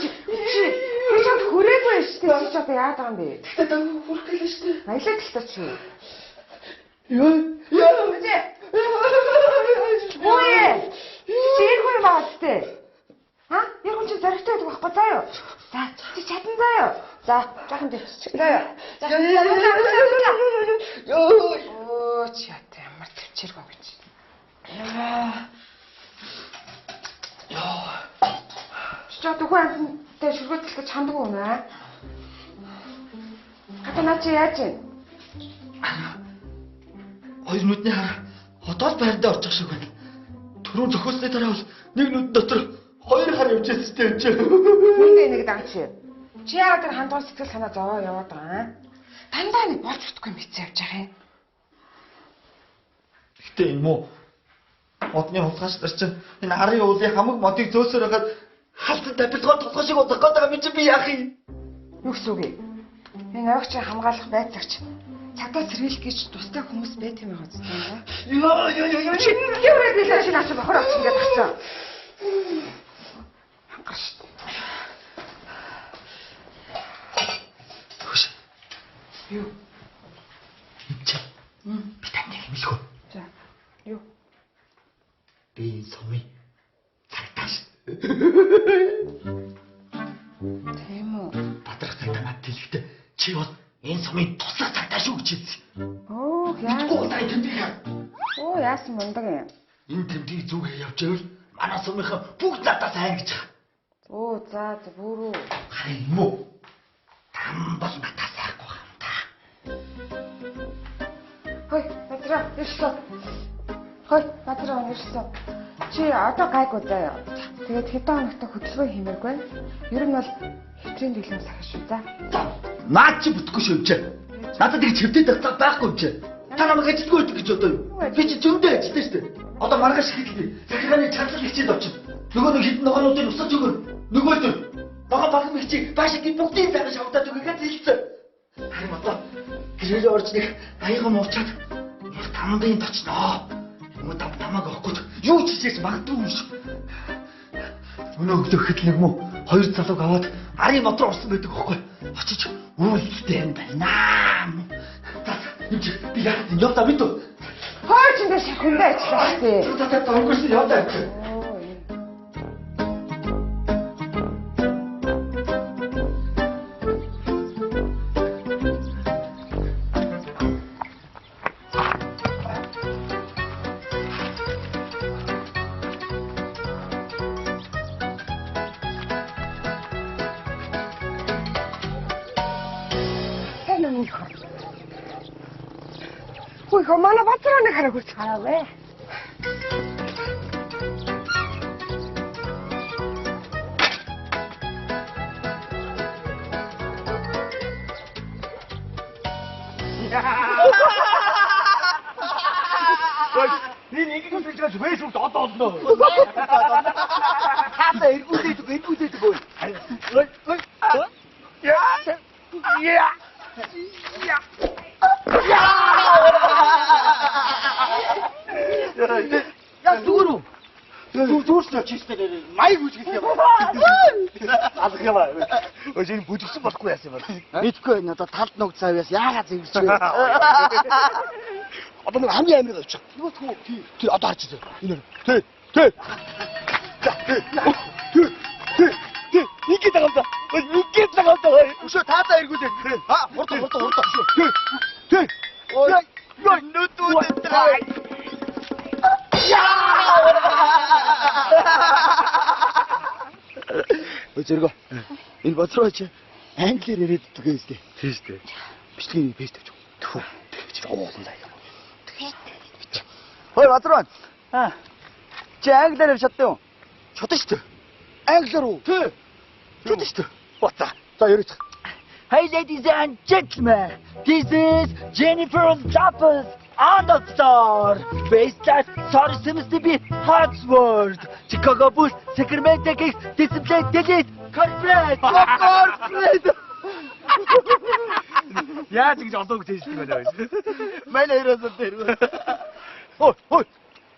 чи чамд хүрээгүй шүү дээ. Чи одоо яагаад байгаа юм бэ? Тэгтээ даа хүрэх гэлээ шүү дээ. Аялаа тэгтээ чи. Яа. Үгүй. Ой. Сэргүй баастай. Ха? Яг хүн чи зоригтой байдаг байхгүй заа юу? За, чи чадан заа юу? За, жоохон дэвчих. За юу. За. Ёо, чи ямар төвчээргүй гэж. Яа. Чи одоо хүүхэнтэй шүргөөдөлтөж чанддаг юм аа? Хата наа чи яаж вэ? Хоёр нүдний хараа одоо л байрандаа орчих шиг байна. Түрүүн зохиосны дараа бол нэг нүд дотор хоёр хар явж байгаа ч юм. Хүндээ нэг дагч. Чи яагаад тэр хандгал сэтгэл санаа зовоо яваад байгаа юм? Дандаа нэг болж утгүй мэдсэн явж байгаа юм. Гэтэ энэ муу модны хулгайч нар чинь энэ арын уулын хамаг модыг зөөсөр хагаад халтан тавилгаа толгой шиг удах гээд байгаа юм чи би яах юм? Юу гэсэн үг юм? Энэ ойгчийн хамгаалах байцаагч цагдаа сэргийлэх гэж тустай хүмүүс байт юм байгаа зү. Ёо. Юу вэ би л шинэ бохор авчих ингээд тагцсан. Хангаш. Хөш. Юу? Чи. Би тань хэлэхгүй. За. Юу? Би сумын цагдаач. Тийм үү? Бадрах цагдаа надад хэлэхдээ чи бол энэ сумын туслах цагдаа шүү гэж хэлсэн. Оо, яа. Гуйлаа тэмдэг. Оо, яасан мундаг юм. Энэ тэмдгийг зүгээ явж байвал манай сумынхан бүгд надаас айн гэж байгаа. Оо, за бүрүү. Харин юм уу? Там бол надаас айхгүй юм да. Хой, надраа ирсэн. Хой, надраа ирсэн. Чи одоо гайгүй заяа. Тэгээд хэдэн хоногтой хөдөлгөөн хиймээргүй. Ер нь бол хэвтрийн дэлгэм сахаш шүү за. Наад чи бүтггүй шивчээ. Надад их чивдэд тагтаа байхгүй юм чи. Та намайг ажилтгүй байдаг гэж одоо юу? Би чи зөндөө ажилтаа шүү дээ. Одоо маргааш хэлээ. Захиргааны чадлал хичээд очив. Нөгөө нэг хитэн ногоонуудыг усаж өгөр. Нөгөө төр. Ногоон багын мэгчийг баашгийн бүгдийг цааш авдаад өгөхөд хэлсэн. Харин одоо гэрээ орж нэг аяга муучаад яг тамдын точноо. Нөгөө тамааг авахгүй юу ч хийжээс магадгүй юм шиг. Өнөө өглөөхөд нэг мө хоёр залууг аваад арын мотор орсон байдаг байхгүй. Очиж үүлдтэй юм байна. Би яг явдаа бид. Хой ч энэ шахундаа ажиллах тий. За өнгөрсөн явдаа. Ой, манай бацрааны хараа хурц хараагүй. Ний нэг юм хийж байгаа вэ шүүх одоо олно. Хата эргүүлээд өгөө. Яа. Я дуру. Зүрс чистэ май хүч гэдэг юм. Алах юм аа. Ой энэ бүжигсэн болохгүй яасан юм бэ? Мэдгүй надад талд нүг цаавьяас яагаад зэвэрч вэ? Одоо нэг хамгийн амир болчих. Юу түү? Тэр одоо харж дээ. Энэ. Тэ. Ингээд байгаа юм да. Ингээд байгаа юм да. Өшөө таадаа эргүүлээ. Хурд. Тэ. Ой нүдүүд таа. Ой зэрэг. Энэ бодроо чи англиэр яриад дгээ үстэй. Тийм шүү дээ. Бичлэгийн пэйж тавьчих. Түү. Оолон заяа. Ой бодроо. Чи англиэр чаддаг юу? Чодсон шүү дээ. Англиэр үү? Тий. Чодсон шүү дээ. Бата. За яриач. Hey ladies and gentlemen, this is Jennifer Lopez on the star, based at Mississippi, Hartsworth, Chicago Bulls, Sacramento Kings, Discipline Digit, Corporate. Яаж ингэж олон гэж хэлсэн байна вэ? Манай яриасан дээр. Ой.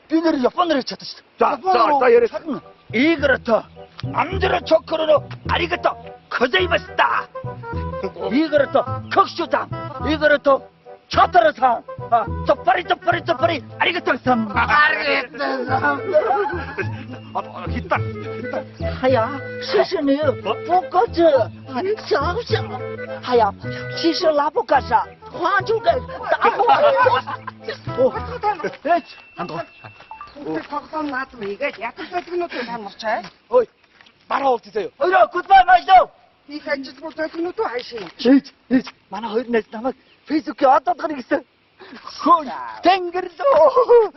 Би нэр Японоор чадчих шүү дээ. За яриа. Игрото, 맘대로 초코로 아리가또 고자이마시다. 이거를 또 극수담, 이거를 또 초토로상, 쪼파리 아리가또삼. 기타. 하야, 谢谢你，不过这想想，哎呀，其实拉不干啥，花就该打我。Тоглоом наад мийгээд ятаж зөвлөгнүүдийг тань мурчаа. Ой, манай хувьд заяа. 어이라, 굿바이 마시오. Их ажилтгуу зөвлөгнүүд үү хаашаа. ээж, манай хоёр найз намайг фейсбુક에 одоодгоно гэсэн. Хөөе, тэнгэрдөө.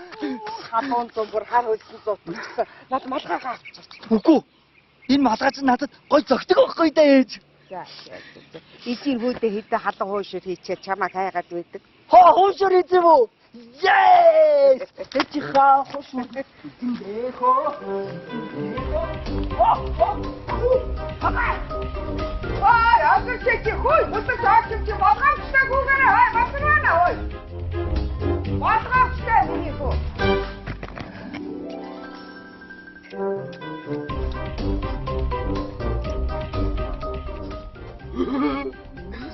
Хатуун зумбар хар хөлсөн зовчихсан. Над малгайгаа авчихсан. Үгүй. Энэ малгай чинь надад гой зөгтөг байхгүй да ээж. За. Эцгийн хүүдээ хідэ халан хуушир хийчихээ чамайг хайгаад байдаг. Хуушир хийм үү? Yes! Эцэг хаа хуушир. Ой, асуучих хүй, өтөж аачих чи болгоомжтой гүгээрээ хай басрана ой. Болгоомжтой миний хүү.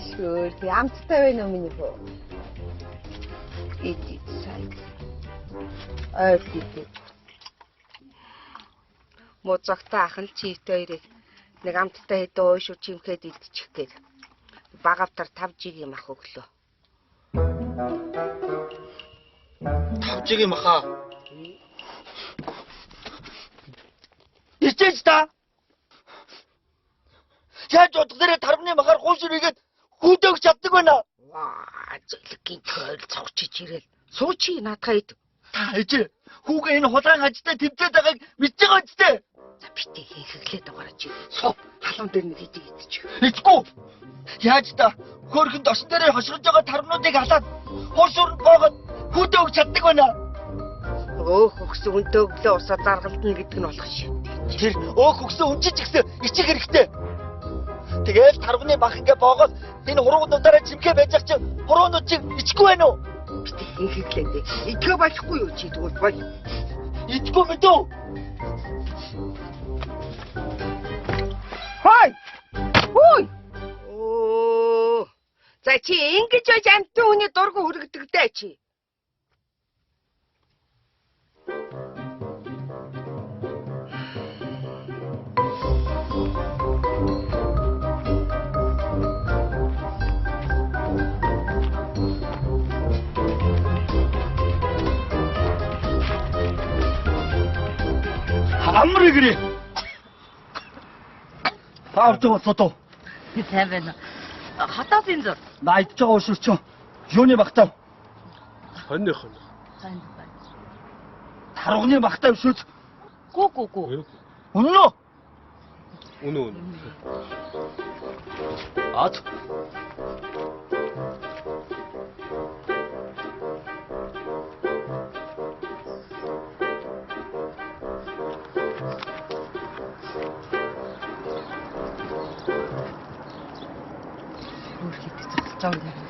Шүр, ямцтай байна уу миний хүү? Иди сайн. Иди. Моцогтой ахын чивтэй хоёрыг нэг амттай хэдэн уушур чимхэд идчих гээд багавтар 5G юм ах өглөө. 5G маха. Ичээжта. Яаж удаараа тармны махаар хууширгээд хүүдөөг чаддаг байна. Ваа, зөвлөгийн тойл цогчиж ирэл. Суучи наадхаа ид. Та ээж хүүгээ энэ хулгайн ажтай тэмцээд байгааг мэдж байгаа үстэй. За битээ хийхлээд байгаа чи. Сов халуун дээр нэг идэг идчих. Ичгүй. Яаж та хөөрхөнд осон дээрээ хоширж байгаа тармнуудыг халаад хуушурд боогод хүүдөөг чаддаг байна. Өөх өгсөн өндөглөө усаа заргалдана гэдэг нь болох шив. Тэр өөх өгсөн үнчиж гисэн ичих хэрэгтэй. Тэгээд тарганы бах ингээ боогод энэ хуруунуудаараа чимхээ байж ах чи хуруунууд чи ичгүй байна уу? Битээ хийхлээд. Идэхгүй болохгүй юу чи тэгвэл бай. Ичгүй мэдүү. Хой! Хүй! Оо. За чи ингэж байж амттай хүний дургу хүрэгдэг дээ чи. 아무리 그래. 아우터 소토. сайн байна. Хатаас энэ зур. 나 입자가 오실죠. 유언이 막다. Хонь. Сайн байна. 다롱이 막다 오실. Гүү. 온노. Үнэн. Ат. Өөрхийдөө цоцолж байгаа юм.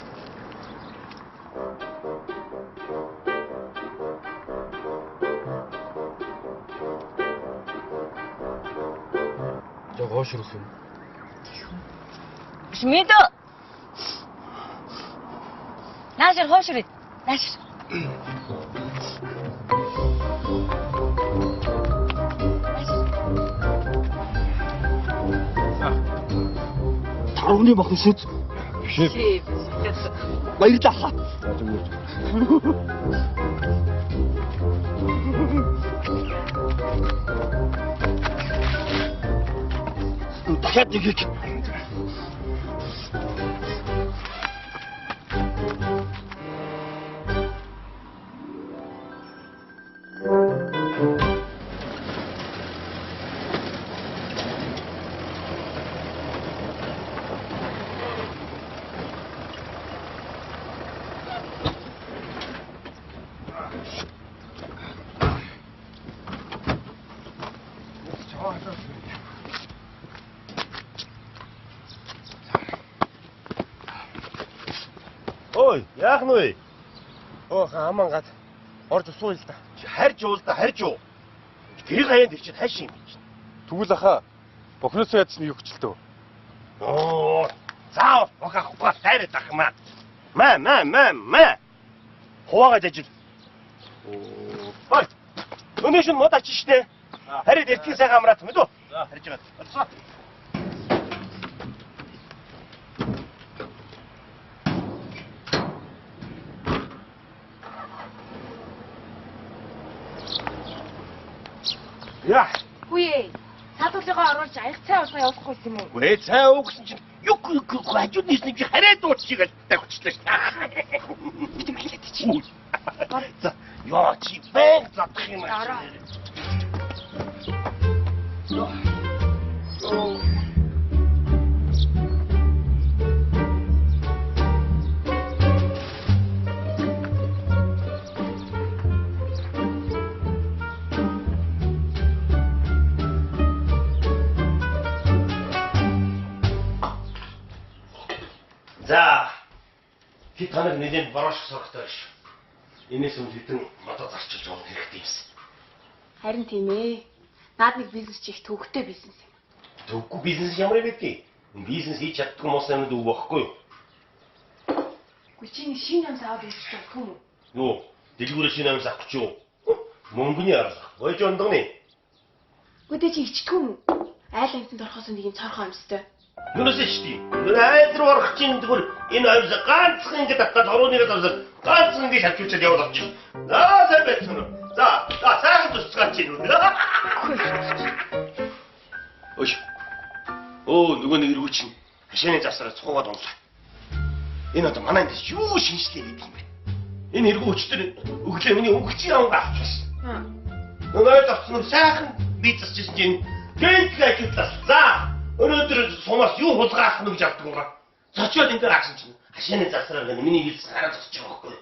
Jag hoşursun. Шмидо. Наашир хоошрид. Наашир. 다롱이 막 오실. Чи. баярлалаа. дахиад нэг их. Ой, яах нь вэ? Аман гад орж усуу л та. Харж уул да харж уу. Тэр хаяанд их чинь хайш юм чинь. Тэгвэл аха Бохноосоо ядсан юу хөчлөлтөө. Оо, заа, ухаахгүй хайртай тахмаа. Мэ. Хуваагаа жижиг. Ой. Өнөөш нь мод ачиж штэ. Харин эртний сайхан амраад мэдүү. За, харж байгаа. Болсоо. Яа. Үе. Садуулгаа оруулж аяг цай уулга явуулахгүй юм уу? Вэ цай уугсан чинь юг хажууд нийсэн чи хараа дуучиг тавьчихлаа шүү. Бид мэлээд чи. За, яа чи бэн задах юм Аа. За. Хит таныг нэлээд бороош сорогтой шүү. Энээс өмнө хитэн модоо зарчилж явах хэрэгтэй юмсан. Харин тийм ээ. Наад нэг бизнес чих төвөгтэй бизнес юм. Төвгүй бизнес ямар юм бэ? Бизнес хийж чаддгүй мос юмд үг байхгүй юу? Гү чи нэг шинэ юм саад үзчих чадах юм уу? Юу? Дэлгүүрээ шинэ юм авах гэж юу? Мөнгөний арга. Гойж ондогны. Гүдэ чи ичдэг юм уу? Айл амтанд орохоос нэг юм цорхон юмстай. Юунаас ичдэг? Айд руу орох чинь тэгвэл энэ ойроо ганцхан ингэ татаад хорууныгаа тавсаад ганцхан ингэ шалжуулчаад яваад очив. Аа сайн байсан уу? За, сайхан тусцгаа чинь үү? Ой. Оо, нөгөө нэг эргүү чинь хашааны завсараа цухуугаад унлаа. Энэ одоо манай энд юу шинжлэх хийх юм бэ? Энэ эргүү өчтөр өглөө миний өнгөчийн аванг авчихсан. Нөгөө тавцсан сайхан би засчихсан чинь гэнт ажиглаа. За, өнөөдөр сумаас юу хулгаах нь гэж авдаг юм ба. Зочиод энэ дээр агсан чинь хашааны завсараа гэнэ миний хилс хараа зогсож байгаа байхгүй.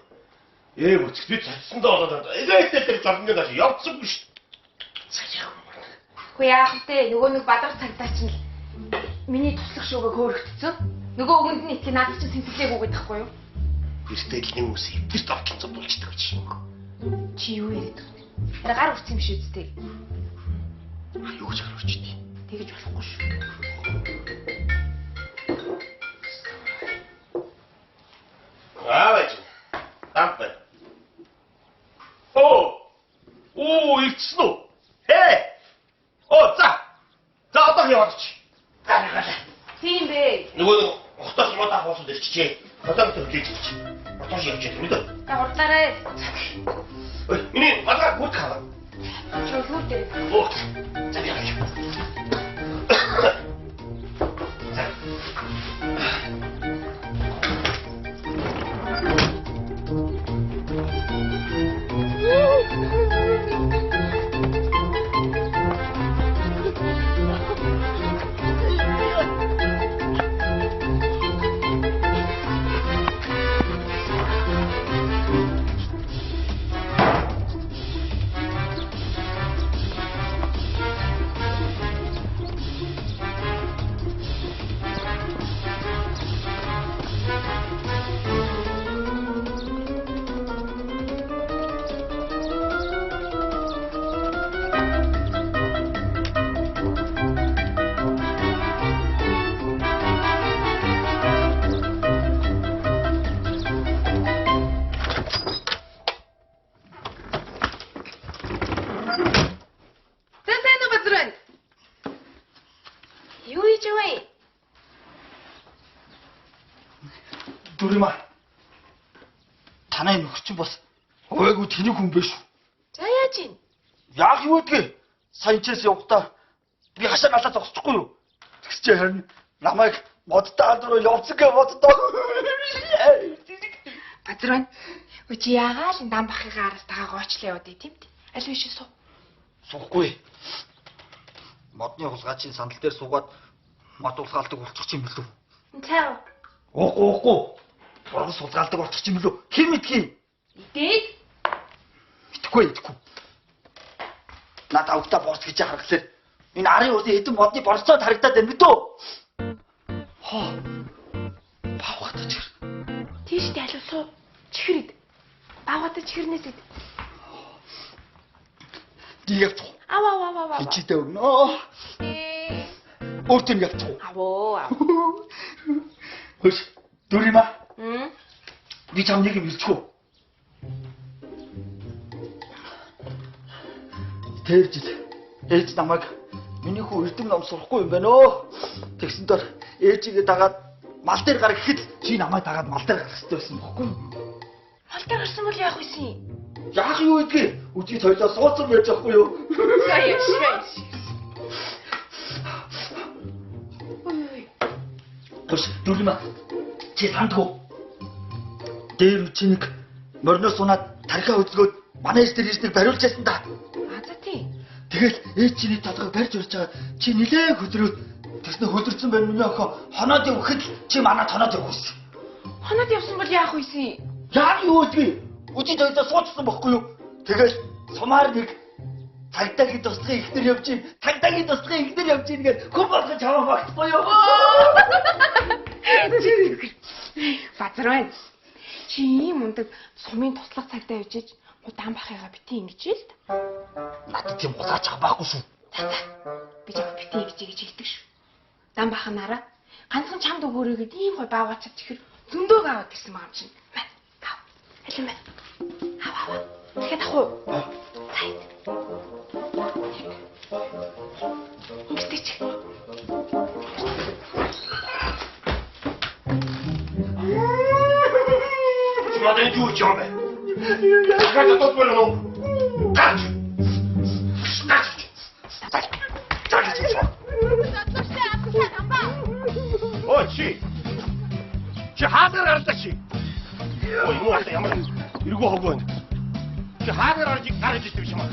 Өцөг би цацсандаа болоод эгээтэй тэр зовныг аж явцсангүй шүү. Хөө яах вэ? Нөгөө нэг бадар цагтаа чинь миний туслах шүүгээ хөөрөгдсөн. Нөгөө өгөнд нь итгэе надад чинь тэнцлээг үгээд тахгүй юу? Гэртэл нэг хүмүүс эвдэрт авч цогцолчдаг гэж юм. Чи юу яриад вэ? Тэр гар урцсан биш үстэй. Юу гэж гар урчдээ? Тэгэж болохгүй шүү. Аваач. Тампа. Оо, ичсэн үү? За одоо яваач. Гараа. Тийм бэ. Нөгөө хотоос мод авахсан дэрчжээ. Одоо төрлөж чи. Хотоос явж байгаа мэдээ. Та хурдлаарай. Ой, миний бага гүт хаа. Чөлөө дээр. Оо. За яваач. Дүрмаа. Танай нөхөрчин бас өөгүй тэний хүн биш үү? За яаж ийн? Яг юу гэдгээ? Саячээс явахдаа би хашаа галаа зогсчихгүй юу? Тэгсчээ харин намайг модтай алдруу явцсан гэ боддог. Бадрын. Үгүй чи яагаад л дан бахыгаа араас тагаа гоочлаа яваад тийм дээ. Аль биш суу. Суухгүй. Модны хулгайчийн сандал дээр суугаад мод улгаалдаг болчих юм билүү? Цаа. Оохгүй. Ургас сулгаалдаг болчих юм билүү? Хэн мэдхий? Идэг. Итгэхгүй. Наад авдаа борц гэж харагдлаа. Энэ арын урдын хэдэн модны борцоод харагдаад байна мэдүү? Бавгата чихэр. Тийш дэлсүү. Чихэрэд. Бавгата чихэрнээс ид. Диявч. Ава. Хичээдээ өгнө. өөртөө нэг явчих. Авоо. Хөөс дүриймаа. Би чам нэг юм хэлчихв. Тэрж ээж намайг миний хүү эрдэм ном сурахгүй юм байна өө. Тэгсэн дор ээжигээ дагаад мал дээр гарах гэхэд чи намайг дагаад мал дээр гарах хэрэгтэй байсан бохгүй юу? Мал дээр гарсан бол яах вэ? Яах юу гэдгийг үчиг тойлоо сууцсан байж байхгүй юу? Хөөс дүриймаа. Чи сандгүй. Дээр үчиг морноос унаад тархиа үзлгөөд манай ээж дээр ирснийг бариулж яасан да. Тэгэл ээж чиний толгойг барьж урьж байгаа чи нилээн хөдрөөд тэгснэ хөдөрцөн байна миний охин хоноод явахад чи манад хоноод явах. Хоноод явсан бол яах вэ? Яа юу гэдгийг үчиж ойдоо суудсан бохгүй юу? Тэгэл сумаар нэг тагтагийн тусгын ихнэр явж ийн тагтагийн тусгын ихнэр явж ийн гэж хүн болгож аваа багтахгүй юу? Базар байна. Чи ийм мундаг сумын туслах цагтаа явж иж удаан бахыгаа бити ингэж л д. Надад тийм гулаач ах байхгүй шүү. Би ч бити ингэж хэлдэг шүү. Дан баханараа ганцхан чамд өгөөрэй гэд ийм гой бааваач чихэр зөндөг аваад гисэн маа юм чинь. Гав. Хэлэн байна. Аваа. Тэгэхэд ах уу? Сайд. Ингэдэг чи. Смотри, юу ч юм бэ? Яагаад тот болоо? Гаж. Ой, чи хаагаар гардаг чи. Ой, юу аа ямар эргүү хог байна. Чи хаагаар гарч ирж юм аа.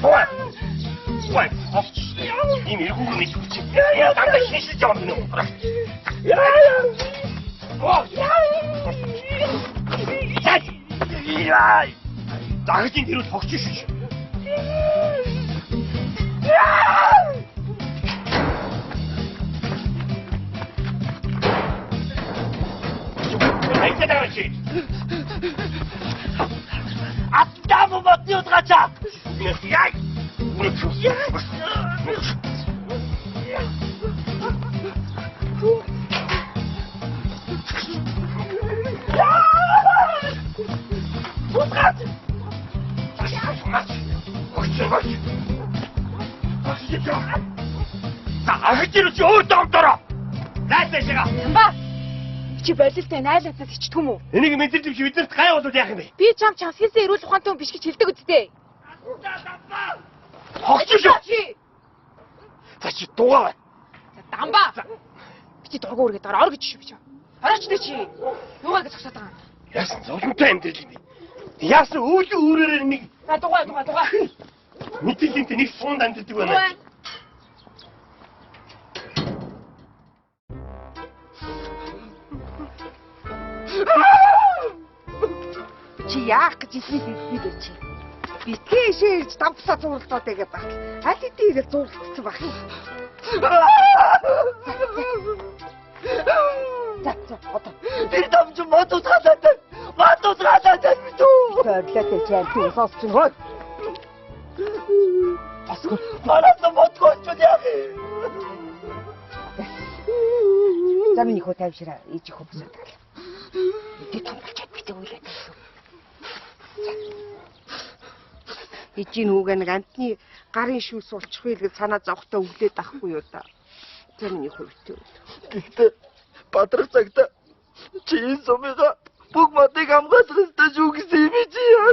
Ой. Ийм эргүүг мэдвч чи. Яа дандаа шишиж юм бэ? Яй! Дагжин тэрүү тогч шүү. Айдагч. Аттам мотни утрачаа. Яй! Ахичрч өө доктор. Найсашгаа. Амба. Чи болилтой найлаатаас ичдэг юм уу? Энийг мэдэрч биш биднэрт гай болоод яах юм бэ? Би чамсээс эрүүл ухаантай хүн биш гэж хэлдэг үстэй. Хогч шүү. За чи дугаа. Дамба. Би чи дургу үргээд ор гэж шүү би чи. Орооч дээ чи. Юугаа гэж зогсоод байгаа юм. Яасан зовлонтой амьдрал юм бэ? Яасан өвлө өөрөөр нэг Дугаа. мэдээлэлтэй нэг суунд амьддаг байна. Чи яах гэж хэлмий гэж чи. Битгий ширж давсаа зурлаад байгаа баг. Аль хэдийн ирэл зурлагдсан баг. За одоо. Тэр дамж мод утгаалаад битүү. Төрлөтэй чам тус осч гоо. Асгүй. Манайд мод гооч яах юм? За миний хөө тавьшраа ээж их хөбсөд гал. Эдээ томчаад битээ үйлээд байсан. Ичийн үгээ нэг амтны гарын шүүс суулчих вэ гэж санаа зовхтой өглөөд ахгүй юу да. За миний хөвтэй. Гэхдээ бадрах цагта чи энэ сумыга бүх модыг хамгаалах ёстой шүү гэсэн юм чи яа.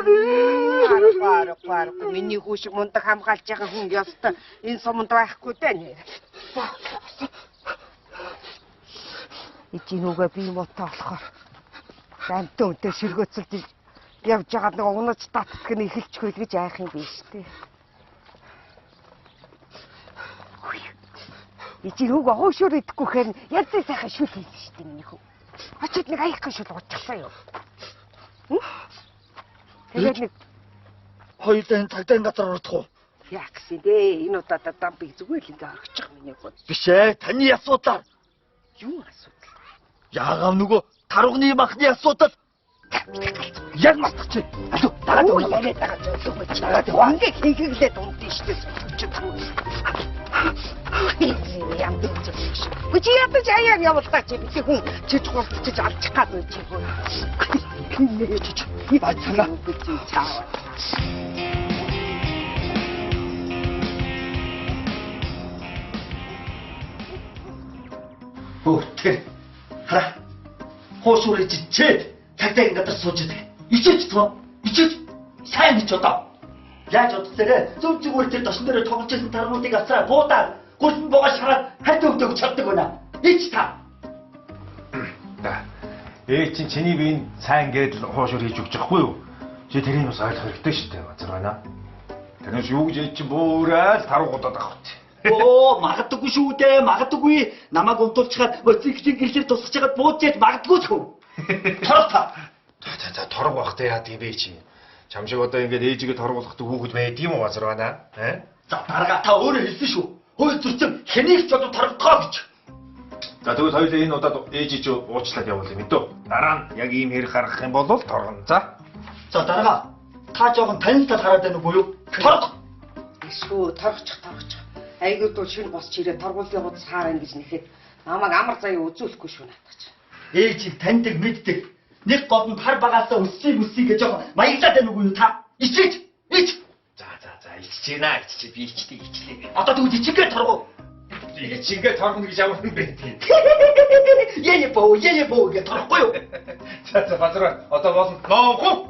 Хараа. Миний хүү шиг мундаг хамгаалж байгаа хүн ёстой энэ суманд байхгүй дээ нэ. Ичийн үгээ би мотоо болохоор амтэн өнтө ширгөөцөлж явж байгаа нэг унаж татдаг нь эхэлчихвэл гэж айх юм биш үү? Ичийн үг хоошоор идэхгүй хэн ядсан сайхан шүл хийсэн шүү дээ миний хүү. Очоод нэг аяхгүй шүл уучсан юу? Тэгээд нэг Хоёулаа тагтаан газар ордох уу? яах гэсэн дээ? Энэ удаа дампыг зүгээр л ингээ орчих миний хүү. Биш ээ, таны асуудал. Юу асуудал? Яагаад нөгөө тарууны махны асуудал? Яг мартах чи. Алуу, дагаад яриад байгаа зүйл үү чи. Дагаад ингээ хийхлээд унтын штэ. Ям дэж. Чи ядаж аяар явуулгаа чи би хүн чи чухалчиж алчих гад байж юу. Би бацана гэж чаа. Тэр хараа. Хоошуурж чээд цагтаа ингээд сууж идэг. Ичээж тоо. Ичээж сайн гэж одоо. Яаж бодсорээ зөв зүгээр тэр тосн дээр тоглож байсан таргуудыг авсаа буудаад гүрэн богоо шараад хайт өгдөг чаддаг байна. Ич та. Чинь чиний биеийн сайн ингээд хоошор хийж өгч байхгүй юу? Чи тэрийг бас ойлгох хэрэгтэй шүү дээ. Базар байна. Тэрнээс юу гэж чи бөөрөөл таруугуудаад авах үү? Оо, магадгүй шүү дээ. Магадгүй намайг унтуулчихад өцөгийн гэрлэр тусгаж чагаад бууж яж магадгүй ч хөө. Торох та. За торог бахтай яа тийм бэ чи. Чам шиг одоо ингээд ээжигээ торгуулахдаг хүүхэд байд юм уу базар байна? За дарга та өөрөө хэлсэн шүү. Хөөе зүрчм хэнийг ч одоо торгохоо гэж. За тэгвэл хоёулаа энэ удаад ээжи чи уучлаад явуул юм дөө. Дараа нь яг ийм хэрэг гаргах юм бол торгоно. За. За дарга та жоохон танилцал хараад байна уу буюу? Торго. Эсвэл торгочих. Айгуу дуу шинэ босч ирээ торгуулын хуудас хаарна гэж нэхэд намайг амар заяа үзүүлэхгүй шүү надад. Ээжийг таньдаг мэддэг. Нэг голд хар багаасаа өссөй гэж жоохон маяглаад байна уу та? Ичээж. Ич. За иччихэ наа иччихэ би ичлээ. Одоо тэгвэл ичгээ торгоо. Ичингээ торгоно гэж ямар юм бэ тийм. Яне боо гэж торгохгүй юу? За базар одоо болно. Ноо.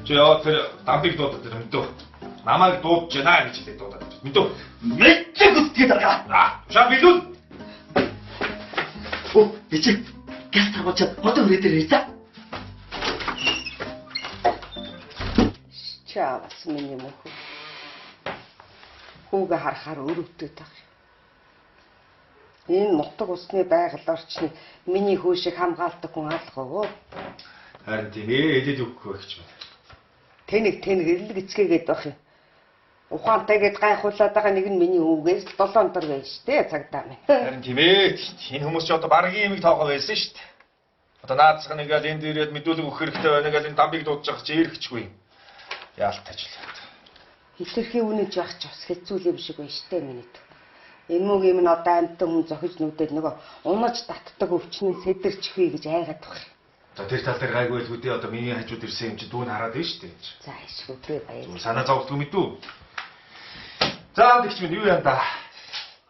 Чи яа тэр дамбыг дуудаад тэр мэдөө. Намайг дуудаж байна гэж хэлээд дуудаад. Мэдөө. Мэддэг үстэй дарга. Шаа билүү. Оо, ичээ. Газ таргуучаад одоо өрөө дээр ирээ. Чаавас миний мөхөө. Хүүгээ харахаар өрөвдөд байгаа. Энэ нутаг усны байгаль орчныг миний хүү шиг хамгаалдаг хүн алгав. Харин тийм элэд өгөхгүй гэж байна. Тэнэг эрлэг эцгээгээд байх юм. Ухаантайгээд гайхуулаад байгаа нэг нь миний хүүгээс 7 дор байж тээ цагдаа минь. Харин тийм энэ хүмүүс ч одоо баргийн юмыг тоогоо байсан шүү дээ. Одоо наадсах нэгээл энд ирээд мэдүүлэг өгөх хэрэгтэй байна гэгээл энэ дамбыг дуудаж байгаа чи ирэхчгүй. Яалт ажиллаад. Хитрхийн үнэж явах ч бас хэцүү юм шиг байна штэ миний дүү. Энэ мөг юм н одоо амьтан хүн зохиж нүдээд нөгөө унаж татдаг өвчнөн сэдэрчихвээ гэж айгаад байна. За тэр тал дээр гайгүй л үдээ одоо миний хажууд ирсэн юм чи дүүн хараад байна шүү дээ. За ишгүүтрээ баяр. Санаа зовлтгүй мэдүү. За тэгч минь юу яа да.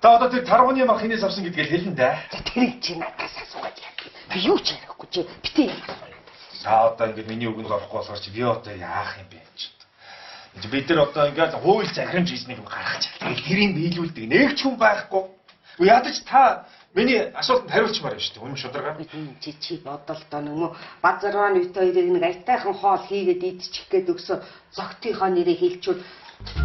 Та одоо тэр таргууны мах хинээс авсан гэдгийг хэлэн дээ. За тэрийг чи надаас асуугаад яа. Би юу ч ярихгүй чи битээ юм асууя. За одоо ингэ миний үгэнд орохгүй болохоор чи би одоо яах юм бэ чи. Бид нар одоо ингээд хууль захирамж хийснийг гаргаж байгаа. Тэрийг биелүүлдэг нэг ч хүн байхгүй. Ядаж та миний асуултанд хариулчмаар байна шүү дээ. Үнэн шударга. Чи бодол доо нөгөө базарван үйт хоёрыг нэг айтайхан хоол хийгээд идчих гээд өгсө зогтынхоо нэрийг хэлчүүл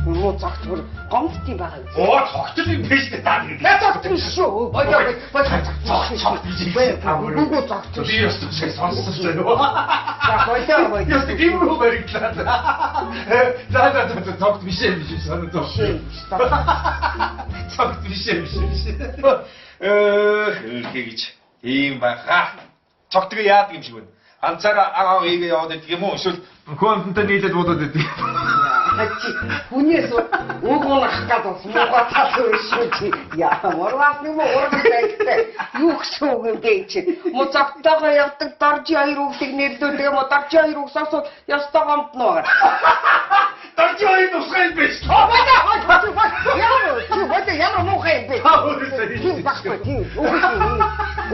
муу зогтвор гомдтiin байгаа юм. Оо тогтол юм биш дээ та нэг. Зогт биш шүү. Зогт биш. Үгүй зогт. Би ёстой шиг сонссон шүү. За хойлоо. Ёстой юм уу баригдлаа. За зогт биш юм биш санаа зогт. Зогт биш юм биш. Гэж ийм баха. Цогтгоо яадаг юм шиг байна. Ганцаараа агаа ийгээ яваад идэх юм уу? Эсвэл хөөмтөнтэй нийлээд бодоод идэх юм. Хүнээс угуулах гэдэг муугаа талуу шүү чи. Ямар вас юм ураг байдаг. Юу гэсэн үг юм бэ чи? Мо зогтойгоо явдаг доржи хоёр үгтийг нэрлүүлдэг юм уу? Доржи хоёр үгс асууд ёстой гомдно. Доржи хоёр тусгай биш. Ямар муухай юм бэ? Тийм баггүй тийм.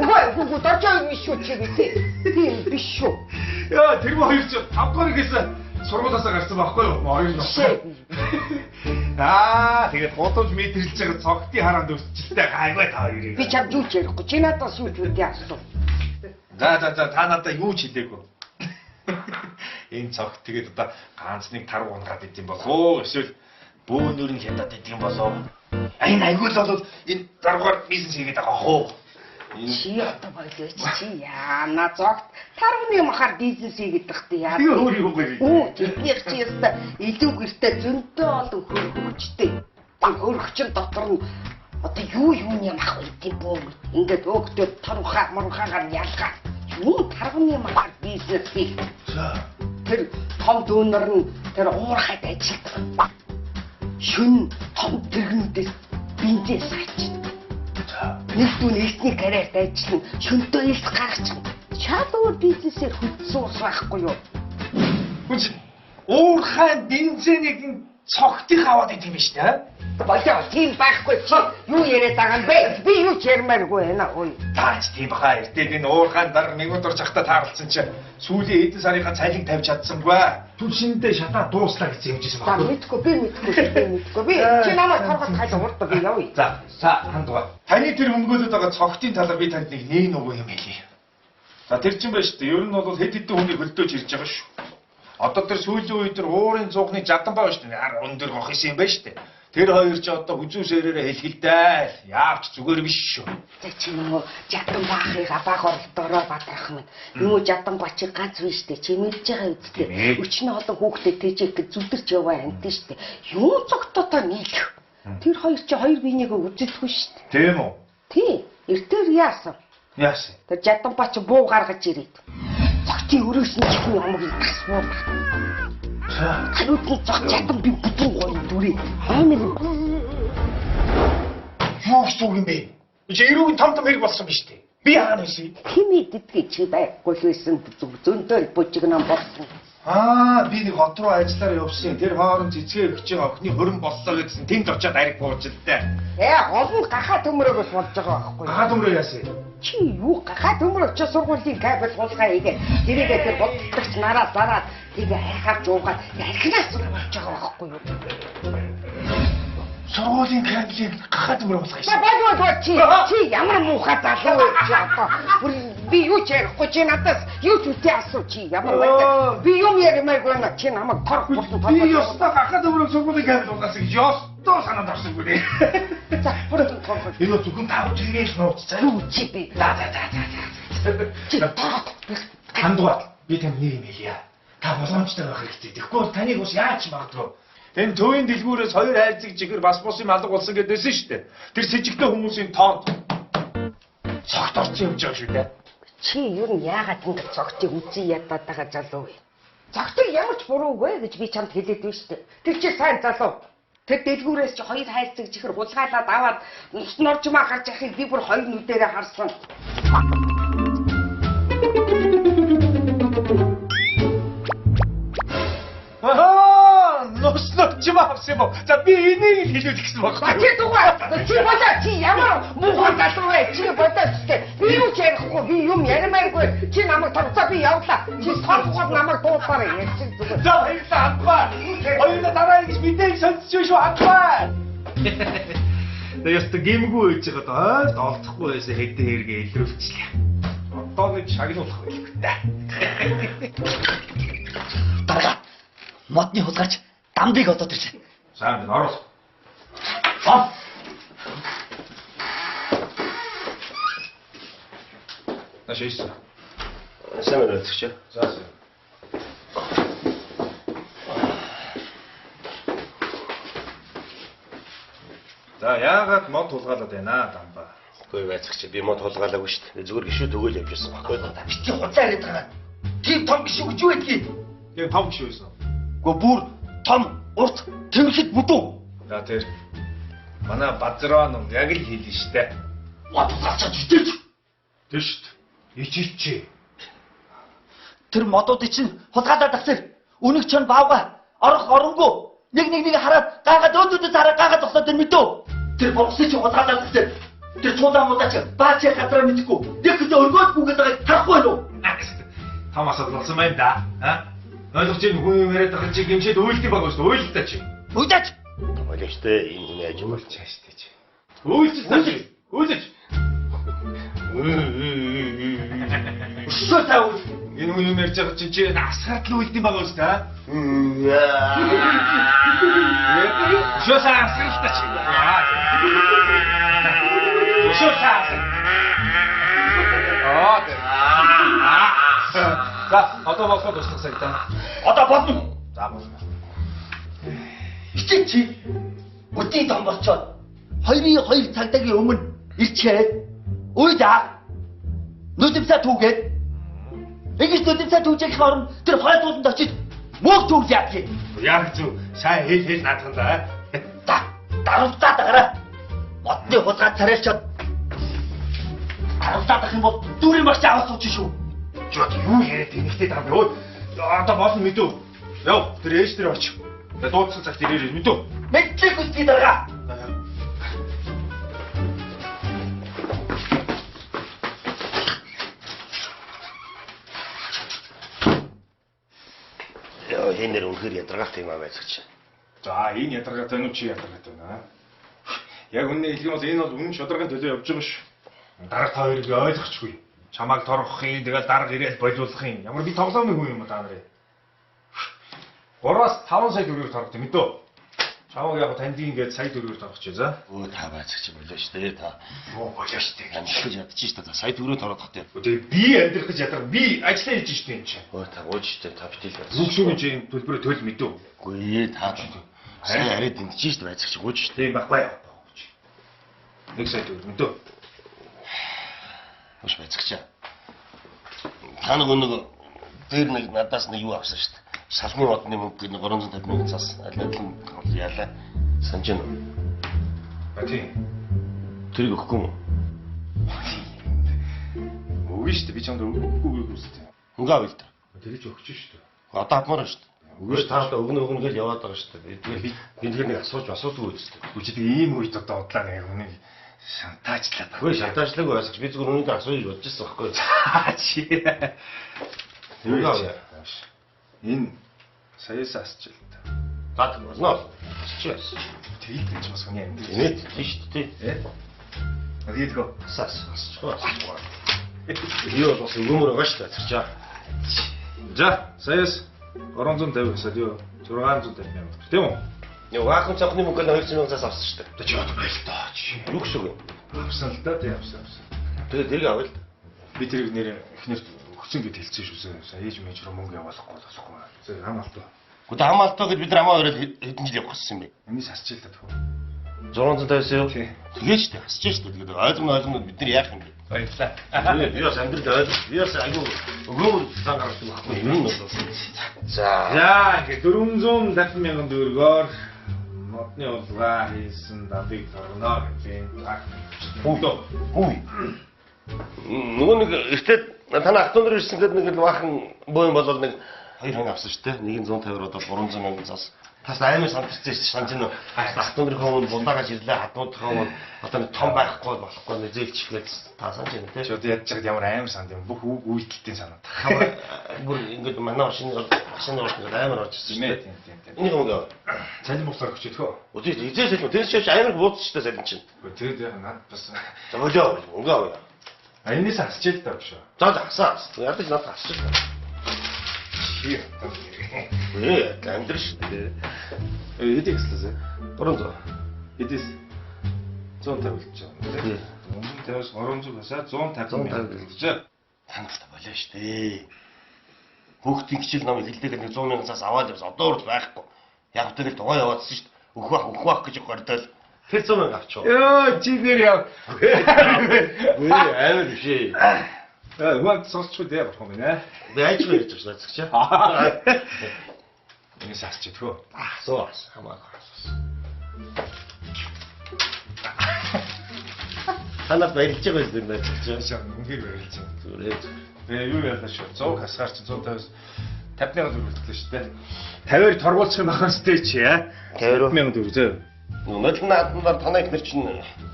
Үгүй доржи хоёр биш шүү чи би тийм биш шүү. Яа тэр хоёр ч 5 дахь гэсэн сургуулиасаа гарсан байхгүй юу? Хоёр нь. Тэгээд бодож мэдрэлж байгаа цогтын хараанд өсчихтэй гайгүй та хоёрыг. Би чамд юу ч ярихгүй. Чи надаас юу ч үгүй асуу. За та надад юу ч хэлээгүй. Энэ цогт тэгээд одоо ганц нэг таруу унгаад идэм болов. Эсвэл бөөнөр нь хятад идэм болов. Энэ айгуул бол энэ даруугаар бизнес хийгээд байгаа хөө. Чи одоо бойлооч чи яана зогт тарууны махаар бизнес хийгээд тахтай яа. Би өөрөө үгүй. Оо тэрний чи яста илүү гэртээ зөнтөө олон хөргөчтэй. Тэр хөргөчн дотор нь одоо юу юм ах үгүй бөө. Ингээд өөгтөө тарухаа марухаагаар ялгаа. Юу тарууны махаар бизнес хийх. Тэр том дүүнер нь тэр уурхайд ажилладаг. шүн том тэргнүүдээс бензин саачдаг. Нэг дүү нэгтний карьерт ажиллана. Шөнтөө илс гаргачихна. Шалуур бизнесээр хөдөлсөөр байхгүй юу? Үгүй уурхай бензинийг цогтыг аваад идэв юм шүү дээ. Болоо тийм байхгүй чи юу яриад байгаа юм бэ? Би юу ч ярмааргүй байна ой. Таач тийм баха эртээ энэ уурхайн дараа нэгэн дуржахта тааралцсан чи сүүлийн эдэн сарынхаа цалиг тавьж чадсангүй. Түр шиндээ шатаа дууслаа гэсэн юм жисэн За байна. мэдгүй. Би чи намайг торгож хайлаа урд би явъя. За хандгаа. Таны тэр өмгөөлөд байгаа цогтын талаар би танд нэг нөгөө юм хэлье. За тэр чинь байна шүү дээ. Ер нь бол хэд хэдэн хүний хөлдөөж ирж байгаа шүү. Одоо тэр сүүлийн үед тэр уурын цугны жадан байгаа шүү дээ. Өндөр гох юм байна шүү дээ. Тэр хоёр ч одоо хүзүүсээрээ хэлгэлтэй. Яавч зүгээр биш шүү. За чи нөгөө жадан баахыг абаах оролдороо бадрах юм. Нөгөө жадан бачиг ганц биш дээ. Чи мэдж байгаа үстэй. Өчнө олон хүүхдэд тэжээх гэж зүдэрч яваа амт штэ. Юу цогтоотоо нийлэх. Тэр хоёр чи хоёр биенийг үзэлгүй штэ. Тийм үү? Тий. Эртээр яасан? Яасан? Тэр жадан бач буу гаргаж ирээд. Цогтын өрөөс нь чихний омгийг тасвуу. Харууд нь цог жадан би бүтэн гоё дүрээ. Амар Юу ч зүг юм бэ? Чи эрүүгийн том хэрэг болсон биз дээ. Би хаана вэ? химээ дидгээ чи байхгүй л байсан зөндөө бужиг нам болсон. Би нэг хот руу ажиллаар явсан. Тэр хооронд цэцгээ өгч байгаа охины хөрөн боллоо гэдсэн. Тэнд очиад ариг бууж л дээ. Олон гахаа төмөрөөгөөс болж байгаа байхгүй юу? Гахаа төмрөө яасан? Чи юу гахаа төмөр очиж сургуулийн кабел хулгай хийгээ. Тэрийгээ тэр бодлогч нараас дараад тэгээ харахаар жуугаад архинаас болж байгаа байхгүй юу? Сургуулийн кабелийг гахаа төмрөө болгох юм. Багаад чи ямар муухай залуу вэ чи одоо? Би юу ч ярихгүй чи надаас юу ч үгүй асуу чи ямар вэ? Би юм ярмааргүй наа чи намайг торох болсон. Би ёстой гахаа төмрөө сургуулийн кабел болгох гэж ёстой санаад авсангүй дээ. За бүрэн торох. Энэ зөвхөн тав тэргээс нууц. Юу чи би. За. Чи торох. Хандваа. Би тань нэг юм хэлье. Та боломжтой байх хэрэгтэй. Тэгэхгүй бол таныг ус яаж магадгүй. Энэ төвийн дэлгүүрээс хоёр хайрцаг жигэр бас бус юм алга болсон гэдээсэн шүү дээ. Тэр сэжигтэй хүмүүсийн тоонд цогт орсон юм жаа шүү дээ. Чи юу н яагаад ингэ цогтыг үзий ядаад байгаа залуу вэ? Цогтыг ямар ч буруугүй гэж би чамд хэлээд байна шүү дээ. Тэр чи сайн залуу. Тэр дэлгүүрээс чи хоёр хайрцаг жигэр хулгайлаад аваад нус норжмаа гарч яхийг би бүр хоёр нүдэрээ харсан. Нуслогч авсан юм. За би энийг хэлээд гисэн байна. Чи дугаа. Чи бодоо чи ямар муухай залуу вэ? Чи бодоо чи. Би юу ч ярихгүй. Би юм ярмааргүй. Чи намайг торцоо би явлаа. Чи сонсоход намайг дуусаарай. Ярьчих зүгээр. За хоёулаа хандваа. Хоёулаа дараа ингэж мэдээ сонсчих шүү хандваа. Яста гимгүй байж байгаа доо олдохгүй байсан хэдэн хэрэгээ илрүүлчихлээ. Одоо нэг шагнуулах байлгүй. Дарга. Модны хулгайч дамбыг одоод ирсэн. Сайн байна орос. Ашигс. Сайн байна ч. За. За яагаад мод тулгаалаад байна дамбаа? Үгүй байцагч би мод тулгаалаагүй шүү дээ. Зүгээр гişүү төгөөл явж байсан баггүй. Бити хуцаа яриад байгаа. Тийм том гişүү гэж юу гэдгийг? Тэгээ том гişүү байсан. Гөө бүр том урт тэмрэхэд бүдүү. За тэр манай базрон яг л хэлнэ штэ. Мод тулгаалчаад ичээч. Тэр штт. Ичээч. Тэр модуудыг чинь хулгайлаад авсаар өнөг чон баавга орох оронгүй. Нэг хараад гаагаад өөдөөд хараад гаагаад зогсоод тэр мэдөө. Тэр боксыг чинь хулгайлаад авсаар тэр цуулаа муудаач баач газраа мэдгүй. Нэг хэзээ өргөөдгүйгээд байгааг харахгүй юу? Том асуудал болсон байна да. Ойлгож чинь хүн юм яриад байгаа чи гимшээд үйлдэх баг шүү. Үйлдэх чи. Үйлдэж. Тамаалаа штэ энэ хүн яаж юм бол Чааштай чи. Үйлдэж таа чи. Үйлдэж. Өшөө таа үйл. Энэ хүн юм ярьж байгаа чи асгарт л үйлдэх баг шүү та. Өшөө таа асгарт чи. Өшөө таа. За, одоо болоход туслах та. Одоо бодно. За болно. Ичээч чи. Өдний том болчоод 2 цагтаагийн өмнө ирчээд уйдаа. Нүдэмсаа түүгээд. Ингэж нүдэмсаа түүжих орон тэр хойлууланд очиж мөг түүл яах юм. Яг зөв. Сайн хэл наадхан да. дарамтаад гараа. Модны хулгай царайлчаад дарамтаад ах юм бол дүүрийн багч аваад сууч шүү. Жод юу яриад инэгтэй дараа өө. Одоо боол нь мэдв. Яв тэр ээж дээр очив. Тэгээ дуудсан цагт ирээрээ мэдв. Мэдлэг үстэй дараа. Яа хэнэр үнэхээр ядаргаатай юм аа байцгч. За энэ ядаргаатай нь чи ядаргаатай байна. Яг үнэ хэлэх юм бол энэ бол үнэн шударгын төлөө явж байгаа ш. Дараг та хоёрыг ойлгохгүй. Чамайг торгохын тэгэл дарга ирээл болиулахын ямар би тоглоомын хүн юм та нарын. 3-5 сая төгрөгийг торгох юм мэдөө. Чамайг яг танд ингээд сая төгрөгийг торгоч за. Өө та байцгч болоо штэ та. Оо болоо штэ. Амжилт ядчих штэ та сая төгрөг торгох гэдэг. Тэгээ би амьдрах гэж ядар би ажиллаа хийж штэ энэ чинь. Өө та ууж штэ та битэл байцгч. Зүгшүүгийн чинь төлбөрөө төл мэдөө. Үгүй та. Сая арай дэмжиж штэ байцгч ууж штэ. Тийм багбай. Нэг сая төгрөг мэдөө. Ууш байцгч. Та нэг дээр нэг надаас нэг юу авсан штэ. Салмын модны мөнгө 350 мянган цаас аль алин яалаа санаж байна. Тийм. Тэрийг өгөхгүй юм уу? Үгүй штэ би чамд өгөхгүй үстэй. Мөнгө авъя л та. Тэрэж өгч штэ. Одоо авмаар штэ. Үгүй та одоо өгнө гэж яваад байгаа штэ. Тэгээд би тэр нэг асуухгүй үстэ. Үгүй ийм үед одоо удлаа нэг хүнийг шантаажлаад. Үгүй шантаажлаг байсаж би зүгээр үнэндээ асууж бодож байсан байхгүй. Чи. Мөнгө авъя. Энэ саяас асч л та. Тат болно. Асч. Тэгээд ч бас хүний амьд. Инээд тийш тий. Тэгээд гоо. Асч. Юу бас өгөөмөр байгаа штэ асчаа. За, саяас 350 сая юу 650 мянга. Тийм үү? Юу гаахан цохны мөнгө 200 мянган цаас авсан штэ. Тэ чи одоо байл та чи. Юу гэсэн үг вэ? Авсан л да тийм авсан. Тэгээд тэрийг авъя л. Би тэрийг нэр эхнэрт өгсөн гэж хэлсэн шүү. Сая ээж мэж рүү мөнгө явуулахгүй болохгүй. За хамаалтаа. Гэхдээ хамаалтаа гэж бид нар хамаа өрөөд хэдэн жил явах гэсэн юм бэ? Энийг сасч л та тхөө. 650 юу? Тий. Тэгээд ч асч штэ. Тэгээд ойлгоно бид нар яах юм бэ? Баярлалаа. Би бас амьдрал ойлгох. Би бас аюу өгөөмөр зан гаргах байхгүй юм уу? За. За, ингээд 450 мянган төгрөгөөр модны улгаа хийсэн дамбыг торгоно гэж бүгдөө. Үгүй. Нөгөө нэг эртээ танаа ах トゥ нар ирсэн гэдэг нэг баахан боо юм болол нэг 2 хоног авсан шүү дээ. Нэг нь 150 одоо 300 мянган цаас. Тас аймаг сандарч санаж нь ах トゥ нарын хүмүүс бундаагаж ирлээ хадууд хүмүүс одоо нэг том байхгүй болохгүй нэг зээлч ихлээд та санаж байна тий. Чи одоо ядж чад ямар амар санд юм бүх үйлдэлтийн санаад. Бүр ингээд манай машины орж амар орж ирсэн шүү дээ. Тийм. Энийг мөнгө. Цалин бухсаар өгч идэх үү? Үгүй эзээс л тэр шиг амар бууц шүү дээ салин чинь. Тэгээд яг над бас За болоо мөнгө авъя. энэс асчил та биш үү? За асаа. Ядаж надад асууж байна. Чи. Амьдрал шүү дээ. Эдийг хэслээ. 300. Эдээс 150 болж байгаа. 150-аас 300 басаа 150 мянга гэж. Танахта болоо шүү дээ. Хүүхдийн хичээл ном хэлдэг нэг 100 мянган цаас аваад явсан. Одоо урд байхгүй. Яг тэгэл тугаа яваадсан шүү дээ. Өөх бах гэж гордол. Тэр 100 мянга авчаа. Йоо чи нэр яв. Үгүй амар биш ээ. What сонсч дээ болох юм нэ. Би айч байж байгаа зүгч. Энэс асч идэх үү? Асууас хамаагүй. Танад баярлж байгаа юм байна зүгч. Шаа үнээр барилж байна. Зүгээр. Юу яалаа шүү. 100 хасгаар чи 150-аас 50,000 төгрөг төлөө шүү дээ. 50-аар торгуулчих юм ахаас дээ чи яа. 50,000 төгрөг зөө. Нөгөө наадмаар танай ихнэр чинь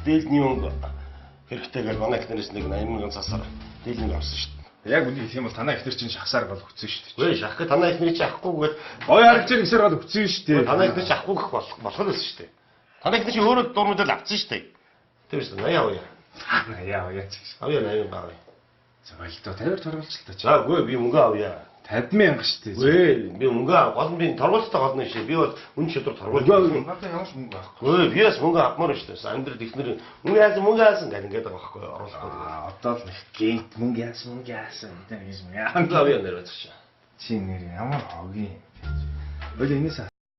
дээлний мөнгө хэрэгтэйгээр манай ихнэрээс нэг 80 мянган цаасаар дийлэнг авсан шүү дээ. Яг үнийг хэлэх юм бол танай ихнэр чинь шахсаар гол өгсөн шүү дээ. Үгүй шахах танай ихнэр чи авахгүйгээд Ой харагч ихсээр гол өгсөн шүү дээ. танай ихнэр чи авахгүй гэх болох байсан шүү дээ. Танай ихнэр чи өөрөө дур мэдэл авсан шүү дээ. Тэр шүү дээ 80 авъя. Яа яа чи. Авъя 80 авъя. За баялдаа 50-аар торгуулчихлаа чи. За үгүй би мөнгө авъя. 50,000 шүү дээ. Үгүй би мөнгө гол нь би торгуулалтаа голно шээ. Би бол үн шидөр торгуулж. Үгүй надад ямар ч мөнгө байхгүй. Үгүй би бас мөнгө авмаар шүү дээ. Амьдрал ихнэр мөнгө яасан гэх ингээд байгаа байхгүй оруулахгүй. Одоо л нэг гейт мөнгө яасан гэдэг юм яа. Мөнгө авъя нэр байж. Чи нэр ямар хогийн. Өөл энэс